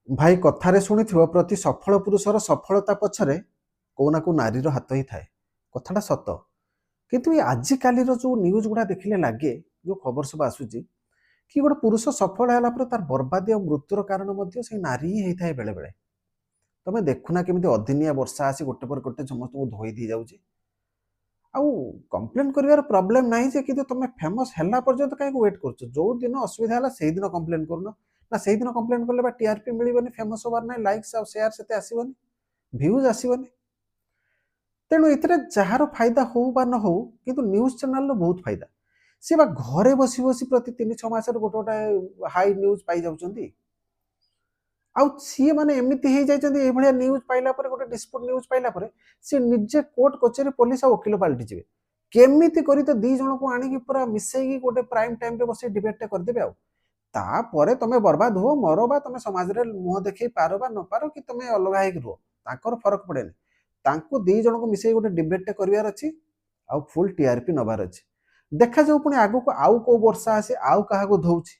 ଭାଇ କଥାରେ ଶୁଣିଥିବ ପ୍ରତି ସଫଳ ପୁରୁଷର ସଫଳତା ପଛରେ କୋଉ ନା କୋଉ ନାରୀର ହାତ ହିଁ ଥାଏ। କଥାଟା ସତ। କିନ୍ତୁ ଏ ଆଜିକାଲିର ଯୋଉ ନ୍ୟୁଜ୍ ଗୁଡ଼ା ଦେଖିଲେ ଲାଗେ, ଯୋଉ ଖବର ସବୁ ଆସୁଛି କି ଗୋଟେ ପୁରୁଷ ସଫଳ ହେଲା ପରେ ତାର ବର୍ବାଦୀ ଆଉ ମୃତ୍ୟୁର କାରଣ ମଧ୍ୟ ସେଇ ନାରୀ ହିଁ ହେଇଥାଏ ବେଳେବେଳେ। ତମେ ଦେଖୁନା କେମିତି ଅଦିନିଆ ବର୍ଷା ଆସି ଗୋଟେ ପରେ ଗୋଟେ ସମସ୍ତଙ୍କୁ ଧୋଇ ଦେଇ ଯାଉଛି। ଆଉ କମ୍ପ୍ଲେନ୍ କରିବାର ପ୍ରୋବ୍ଲେମ୍ ନାହିଁ ଯେ, କିନ୍ତୁ ତମେ ଫେମସ୍ ହେଲା ପର୍ଯ୍ୟନ୍ତ କାହିଁକି ୱେଟ୍ କରୁଛ? ଯୋଉ ଦିନ ଅସୁବିଧା ହେଲା ସେଇଦିନ କମ୍ପ୍ଲେନ୍ କରୁନ। ନା ସେଇଦିନ କମ୍ପ୍ଲେନ୍ କଲେ ବା ଟିଆରପି ମିଳିବନି, ଫେମସ୍ ହବାର ନାହିଁ, ଲାଇକ୍ସ ଆଉ ସେୟାର ସେତେ ଆସିବନି, ଭ୍ୟୁଜ୍ ଆସିବନି। ତେଣୁ ଏଥିରେ ଯାହାର ଫାଇଦା ହଉ ବା ନ ହଉ, କିନ୍ତୁ ନ୍ୟୁଜ୍ ଚ୍ୟାନେଲର ବହୁତ ଫାଇଦା। ସେ ବା ଘରେ ବସି ବସି ପ୍ରତି 3-6 ମାସରେ ଗୋଟେ ଗୋଟେ ହାଇ ନ୍ୟୁଜ୍ ପାଇଯାଉଛନ୍ତି। ଆଉ ସିଏ ମାନେ ଏମିତି ହେଇଯାଇଛନ୍ତି, ଏଇଭଳିଆ ନ୍ୟୁଜ୍ ପାଇଲା ପରେ, ଗୋଟେ ଡିସ୍ପ୍ୟୁଟ୍ ନ୍ୟୁଜ୍ ପାଇଲା ପରେ ସିଏ ନିଜେ କୋର୍ଟ କଚେରୀ ପୋଲିସ ଆଉ ଓକିଲ ପାଲଟିଯିବେ। କେମିତି କରି ତ ଦି ଜଣକୁ ଆଣିକି ପୁରା ମିଶେଇକି ଗୋଟେ ପ୍ରାଇମ୍ ଟାଇମ୍ରେ ବସି ଡିବେଟ୍ଟେ କରିଦେବେ। ଆଉ ତାପରେ ତମେ ବର୍ବାଦ ହୁଅ ମର, ବା ତମେ ସମାଜରେ ମୁହଁ ଦେଖେଇ ପାର ବା ନ ପାର, କି ତମେ ଅଲଗା ହେଇକି ରୁହ, ତାଙ୍କର ଫରକ ପଡ଼େନି। ତାଙ୍କୁ ଦି ଜଣଙ୍କୁ ମିଶେଇ ଗୋଟେ ଡିବେଟ୍ଟେ କରିବାର ଅଛି, ଆଉ ଫୁଲ୍ ଟିଆରପି ନେବାର ଅଛି। ଦେଖାଯାଉ ପୁଣି ଆଗକୁ ଆଉ କୋଉ ବର୍ଷା ଆସି ଆଉ କାହାକୁ ଧଉଛି।